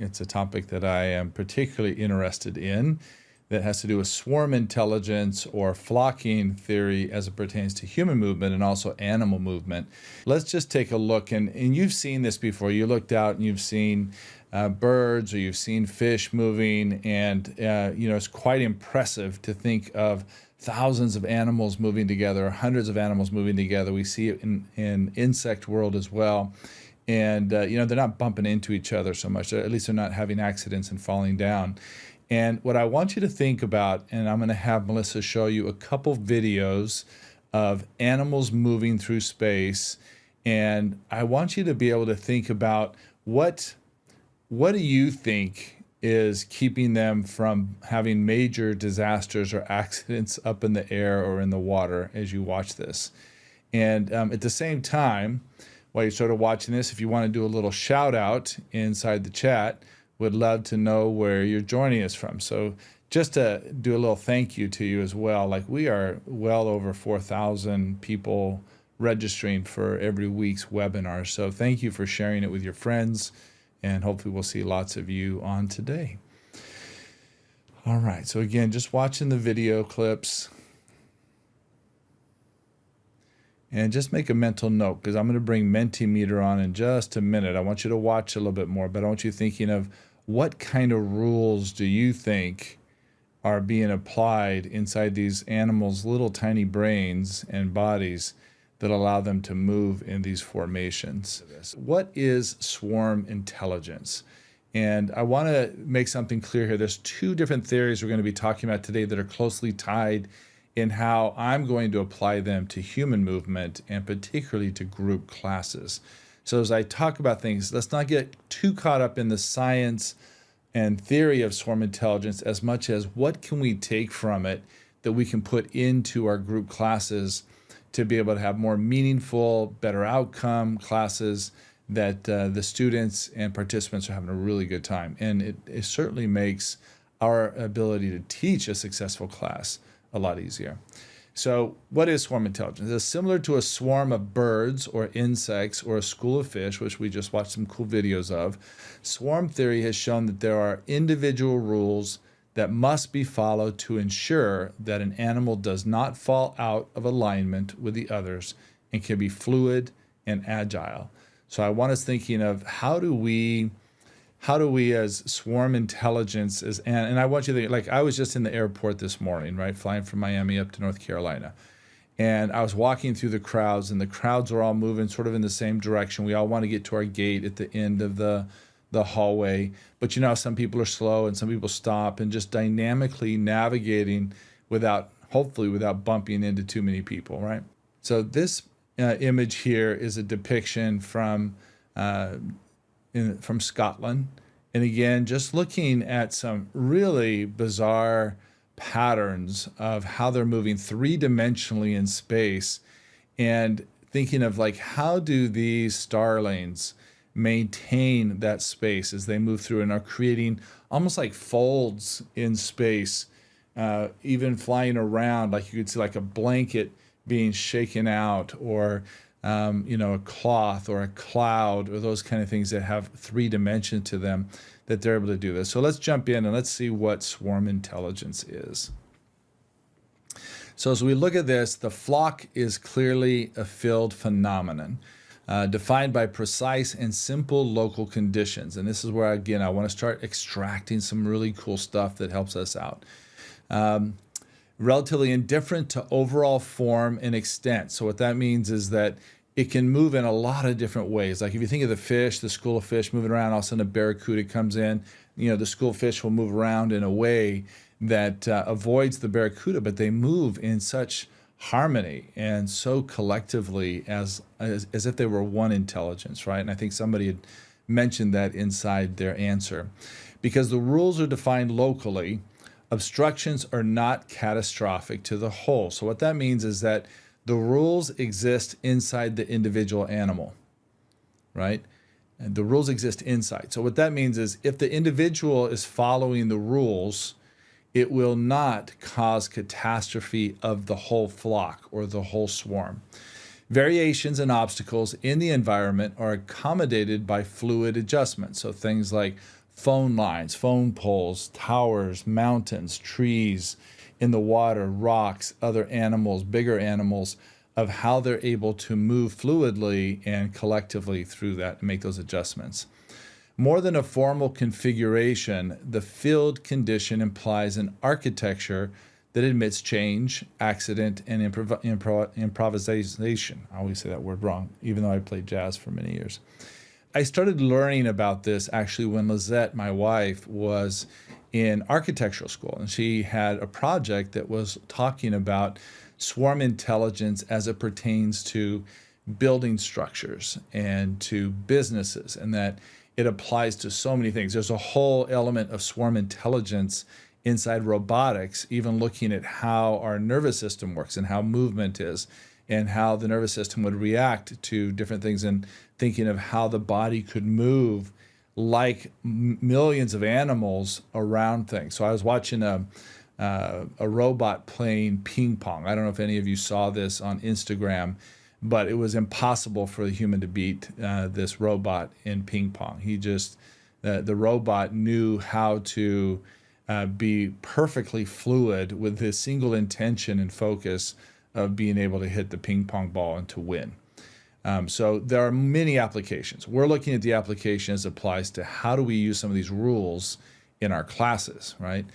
It's a topic that I am particularly interested in that has to do with swarm intelligence or flocking theory as it pertains to human movement and also animal movement. Let's just take a look, and you've seen this before. You looked out and you've seen birds or you've seen fish moving, and it's quite impressive to think of thousands of animals moving together, hundreds of animals moving together. We see it in insect world as well. And, they're not bumping into each other so much. At least they're not having accidents and falling down. And what I want you to think about, and I'm going to have Melissa show you a couple videos of animals moving through space. And I want you to be able to think about what do you think is keeping them from having major disasters or accidents up in the air or in the water as you watch this. And at the same time, while you're sort of watching this, if you want to do a little shout out inside the chat, would love to know where you're joining us from. So just to do a little thank you to you as well. Like, we are well over 4,000 people registering for every week's webinar. So thank you for sharing it with your friends, and hopefully we'll see lots of you on today. All right, so again, just watching the video clips. And just make a mental note, because I'm going to bring Mentimeter on in just a minute. I want you to watch a little bit more, but I want you thinking of what kind of rules do you think are being applied inside these animals' little tiny brains and bodies that allow them to move in these formations. What is swarm intelligence? And I want to make something clear here. There's two different theories we're going to be talking about today that are closely tied in how I'm going to apply them to human movement and particularly to group classes. So as I talk about things, let's not get too caught up in the science and theory of swarm intelligence as much as what can we take from it that we can put into our group classes to be able to have more meaningful, better outcome classes that the students and participants are having a really good time. And it certainly makes our ability to teach a successful class a lot easier. So what is swarm intelligence? It's similar to a swarm of birds or insects or a school of fish, which we just watched some cool videos of. Swarm theory has shown that there are individual rules that must be followed to ensure that an animal does not fall out of alignment with the others and can be fluid and agile. So I want us thinking of how do we as swarm intelligence, and I want you to think, like, I was just in the airport this morning, right, flying from Miami up to North Carolina. And I was walking through the crowds, and the crowds are all moving sort of in the same direction. We all want to get to our gate at the end of the hallway. But some people are slow and some people stop, and just dynamically navigating hopefully without bumping into too many people, right? So this image here is a depiction from Scotland. And again, just looking at some really bizarre patterns of how they're moving three-dimensionally in space, and thinking of, like, how do these starlings maintain that space as they move through and are creating almost like folds in space, even flying around, like you could see like a blanket being shaken out, or a cloth or a cloud, or those kind of things that have three dimensions to them, that they're able to do this. So let's jump in and let's see what swarm intelligence is. So as we look at this, the flock is clearly a field phenomenon, defined by precise and simple local conditions. And this is where, again, I want to start extracting some really cool stuff that helps us out. Relatively indifferent to overall form and extent. So what that means is that it can move in a lot of different ways. Like if you think of the fish, the school of fish moving around, all of a sudden a barracuda comes in, the school of fish will move around in a way that avoids the barracuda, but they move in such harmony and so collectively as if they were one intelligence, right? And I think somebody had mentioned that inside their answer. Because the rules are defined locally, obstructions are not catastrophic to the whole. So what that means is that the rules exist inside the individual animal, right? And the rules exist inside. So what that means is if the individual is following the rules, it will not cause catastrophe of the whole flock or the whole swarm. Variations and obstacles in the environment are accommodated by fluid adjustment. So things like phone lines, phone poles, towers, mountains, trees, in the water, rocks, other animals, bigger animals, of how they're able to move fluidly and collectively through that and make those adjustments. More than a formal configuration, the field condition implies an architecture that admits change, accident, and improvisation. I always say that word wrong, even though I played jazz for many years. I started learning about this actually when Lizette, my wife, was in architectural school, and she had a project that was talking about swarm intelligence as it pertains to building structures and to businesses, and that it applies to so many things. There's a whole element of swarm intelligence inside robotics, even looking at how our nervous system works and how movement is and how the nervous system would react to different things, and thinking of how the body could move like millions of animals around things. So I was watching a robot playing ping pong. I don't know if any of you saw this on Instagram, but it was impossible for the human to beat this robot in ping pong. The robot knew how to be perfectly fluid with this single intention and focus of being able to hit the ping pong ball and to win. So there are many applications. We're looking at the application as it applies to how do we use some of these rules in our classes, right?